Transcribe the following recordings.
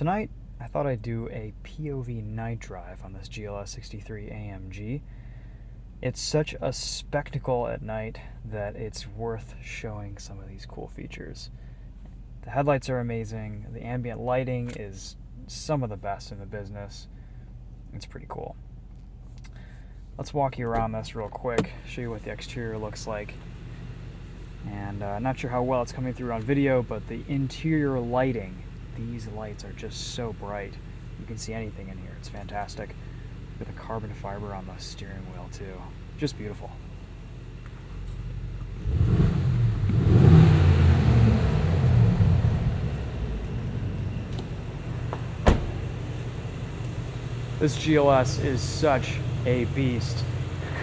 Tonight, I thought I'd do a POV night drive on this GLS 63 AMG. It's such a spectacle at night that it's worth showing some of these cool features. The headlights are amazing. The ambient lighting is some of the best in the business. It's pretty cool. Let's walk you around this real quick, show you what the exterior looks like. And not sure how well it's coming through on video, but the interior lighting, these lights are just so bright. You can see anything in here. It's fantastic. With a carbon fiber on the steering wheel too. Just beautiful. This GLS is such a beast.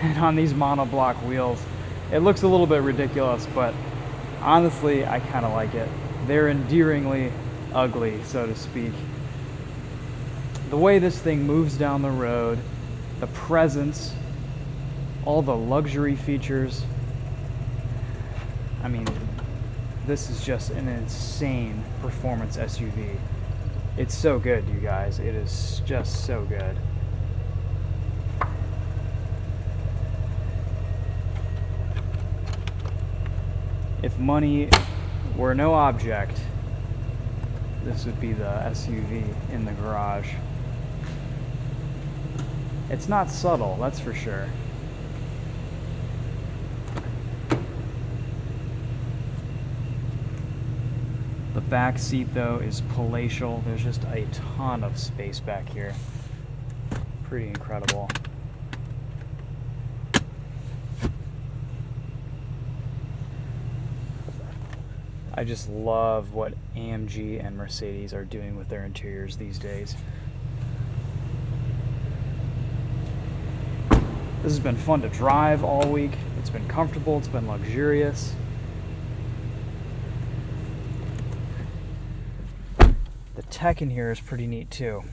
And on these monoblock wheels, it looks a little bit ridiculous, but honestly, I kind of like it. They're endearingly ugly, so to speak. The way this thing moves down the road, the presence, all the luxury features. I mean, this is just an insane performance SUV. It's so good, you guys. It is just so good. If money were no object, this would be the SUV in the garage. It's not subtle, that's for sure. The back seat, though, is palatial. There's just a ton of space back here. Pretty incredible. I just love what AMG and Mercedes are doing with their interiors these days. This has been fun to drive all week. It's been comfortable, it's been luxurious. The tech in here is pretty neat too.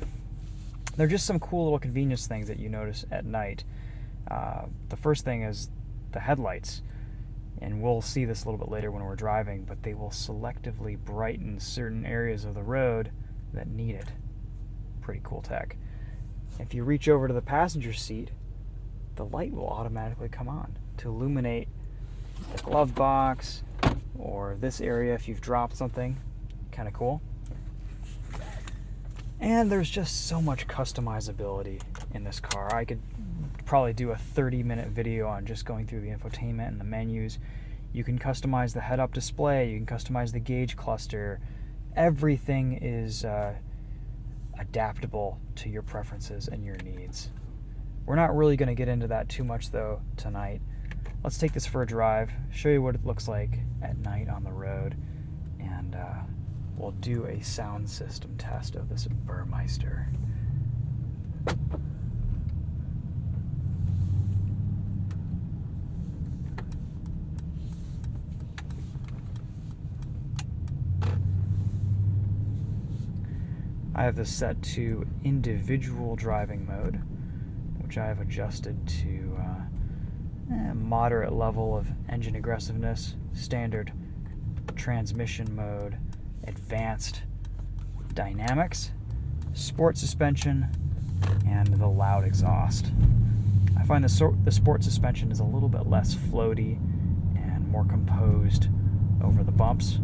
There are just some cool little convenience things that you notice at night. The first thing is the headlights. And we'll see this a little bit later when we're driving, but they will selectively brighten certain areas of the road that need it. Pretty cool tech. If you reach over to the passenger seat, the light will automatically come on to illuminate the glove box or this area if you've dropped something. Kind of cool. And there's just so much customizability in this car. I could probably do a 30-minute video on just going through the infotainment and the menus. You can customize the head-up display. You can customize the gauge cluster. Everything is adaptable to your preferences and your needs. We're not really going to get into that too much, though, tonight. Let's take this for a drive, show you what it looks like at night on the road, and we'll do a sound system test of this Burmester. I have this set to individual driving mode, which I have adjusted to moderate level of engine aggressiveness, standard transmission mode, advanced dynamics, sport suspension, and the loud exhaust. I find the sport suspension is a little bit less floaty and more composed over the bumps.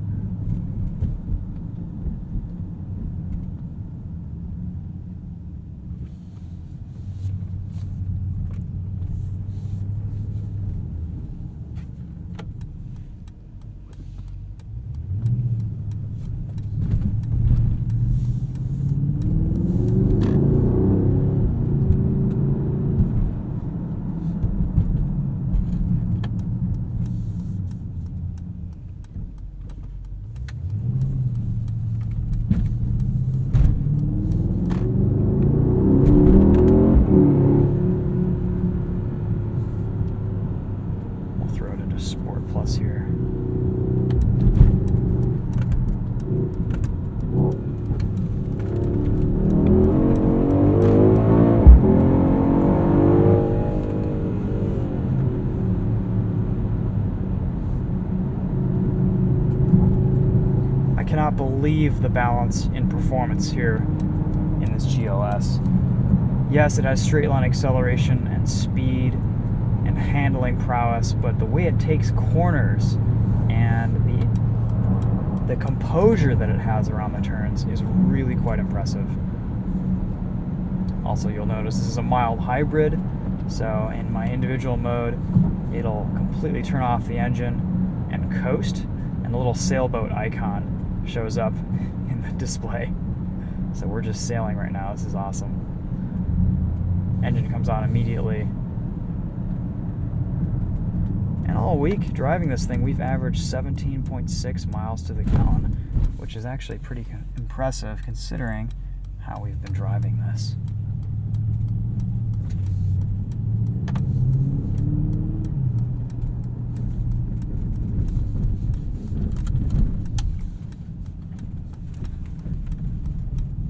cannot believe the balance in performance here in this GLS. Yes, it has straight line acceleration and speed and handling prowess, but the way it takes corners and the composure that it has around the turns is really quite impressive. Also, you'll notice this is a mild hybrid, so in my individual mode, it'll completely turn off the engine and coast, and the little sailboat icon shows up in the display. So we're just sailing right now. This is awesome. Engine comes on immediately. And all week driving this thing, we've averaged 17.6 miles to the gallon, which is actually pretty impressive considering how we've been driving this.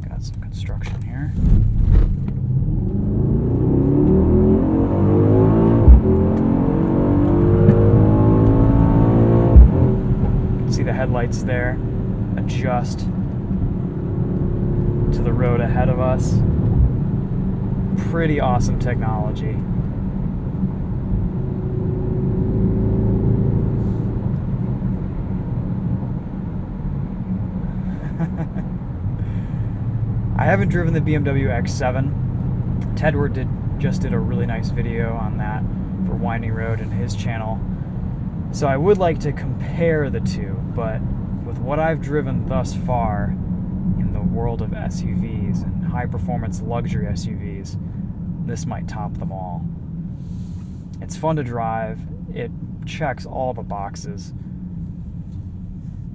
Got some construction here. Headlights there adjust to the road ahead of us. Pretty awesome technology. I haven't driven the BMW X7. Tedward just did a really nice video on that for Winding Road in his channel. So I would like to compare the two, but with what I've driven thus far in the world of SUVs and high-performance luxury SUVs, this might top them all. It's fun to drive, it checks all the boxes,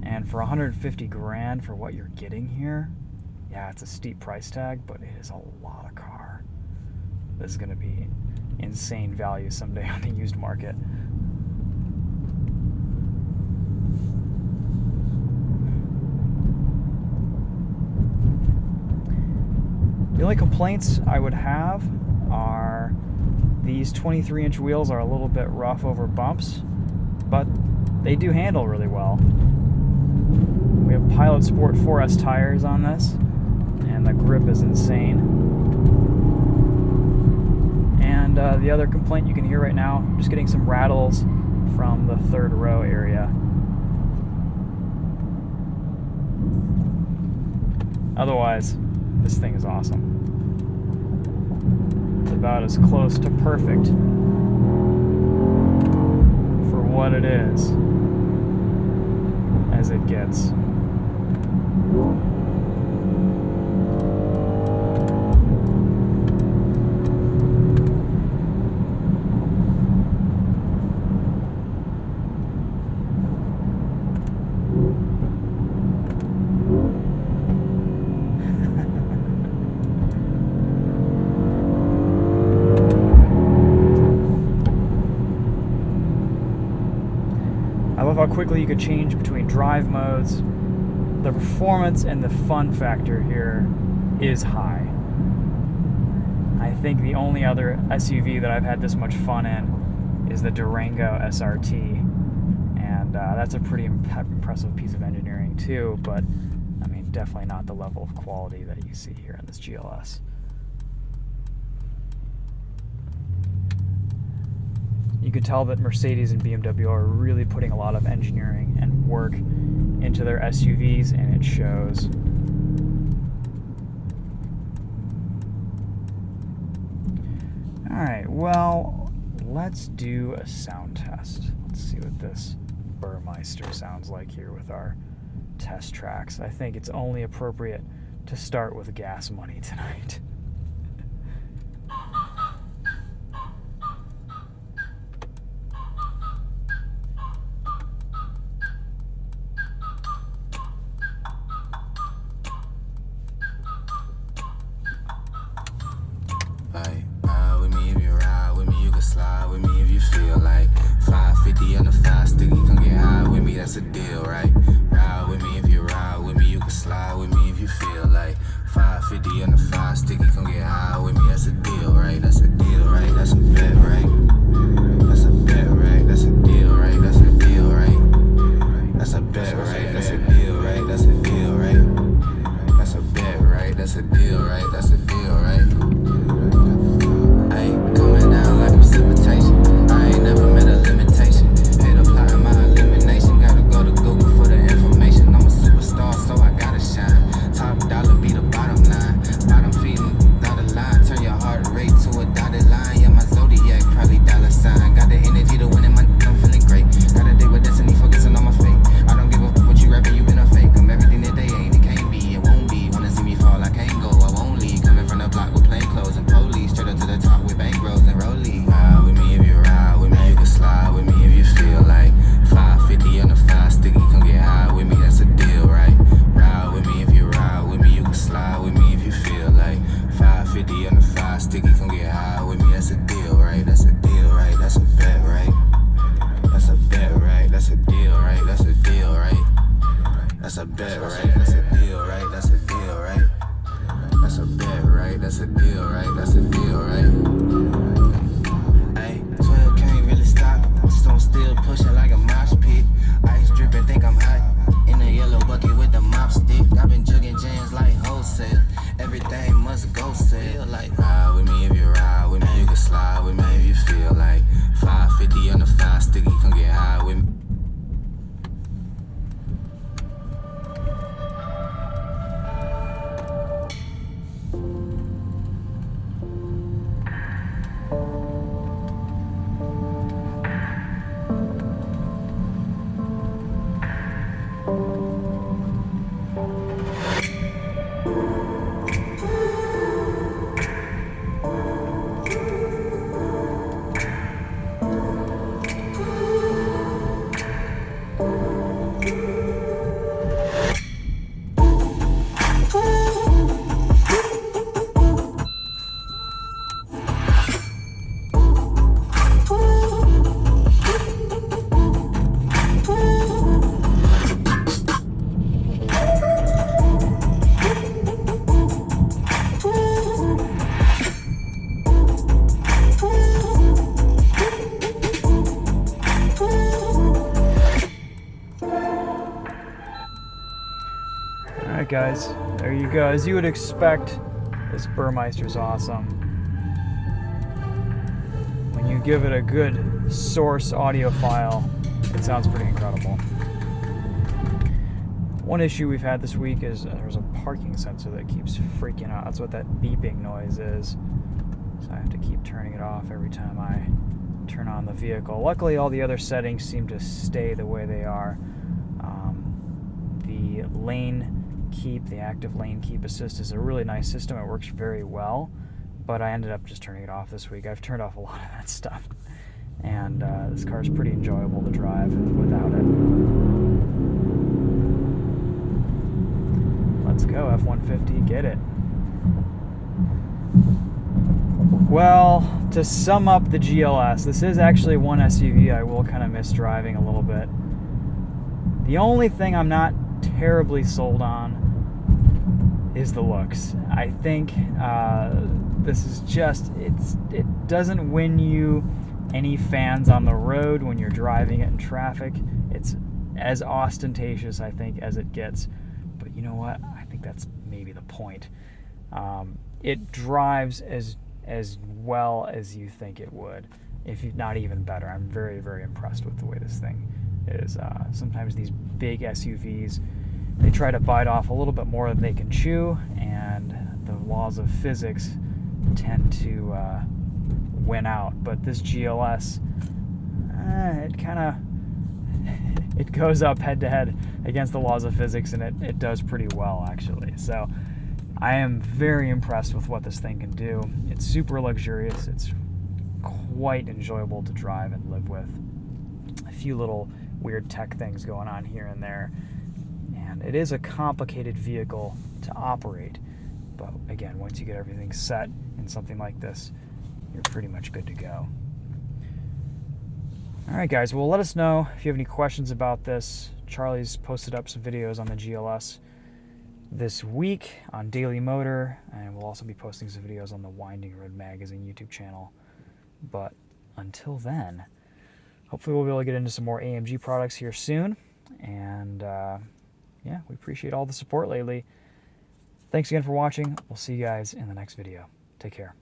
and for 150 grand for what you're getting here, yeah, it's a steep price tag, but it is a lot of car. This is going to be insane value someday on the used market. The only complaints I would have are these 23-inch wheels are a little bit rough over bumps, but they do handle really well. We have Pilot Sport 4S tires on this, and the grip is insane. And the other complaint you can hear right now, just getting some rattles from the third row area. Otherwise, this thing is awesome. It's about as close to perfect for what it is as it gets. How quickly you could change between drive modes. The performance and the fun factor here is high. I think the only other SUV that I've had this much fun in is the Durango SRT, and that's a pretty impressive piece of engineering too, but I mean definitely not the level of quality that you see here in this GLS. You can tell that Mercedes and BMW are really putting a lot of engineering and work into their SUVs, and it shows. Alright, well, let's do a sound test. Let's see what this Burmester sounds like here with our test tracks. I think it's only appropriate to start with gas money tonight. That's a deal, right? Ride with me if you ride with me. You can slide with me if you feel like 550 on the 5 sticky. Come get high with me. That's a deal, right? That's a deal, right? That's a bet, right? That's a bet, right? That's a deal, right? That's a deal, right? That's a bet, right? That's a deal, right? That's a deal. Alright guys, there you go. As you would expect, this Burmester's awesome. When you give it a good source audio file, it sounds pretty incredible. One issue we've had this week is there's a parking sensor that keeps freaking out. That's what that beeping noise is. So I have to keep turning it off every time I turn on the vehicle. Luckily, all the other settings seem to stay the way they are. The lane keep, the active lane keep assist is a really nice system. It works very well, but I ended up just turning it off this week. I've turned off a lot of that stuff, and this car is pretty enjoyable to drive without it. Let's go, F-150, get it. Well, to sum up the GLS, this is actually one SUV I will kind of miss driving a little bit. The only thing I'm not terribly sold on is the looks. I think this is just, it doesn't win you any fans on the road when you're driving it in traffic. It's as ostentatious, I think, as it gets. But you know what? I think that's maybe the point. It drives as well as you think it would, if not even better. I'm very, very impressed with the way this thing is. Sometimes these big SUVs, they try to bite off a little bit more than they can chew, and the laws of physics tend to win out. But this GLS, it kind of it goes up head to head against the laws of physics, and it does pretty well, actually. So I am very impressed with what this thing can do. It's super luxurious. It's quite enjoyable to drive and live with. A few little weird tech things going on here and there. And it is a complicated vehicle to operate. But again, once you get everything set in something like this, you're pretty much good to go. Alright guys, well, let us know if you have any questions about this. Charlie's posted up some videos on the GLS this week on Daily Motor, and we'll also be posting some videos on the Winding Road Magazine YouTube channel. But until then, hopefully we'll be able to get into some more AMG products here soon. And yeah, we appreciate all the support lately. Thanks again for watching. We'll see you guys in the next video. Take care.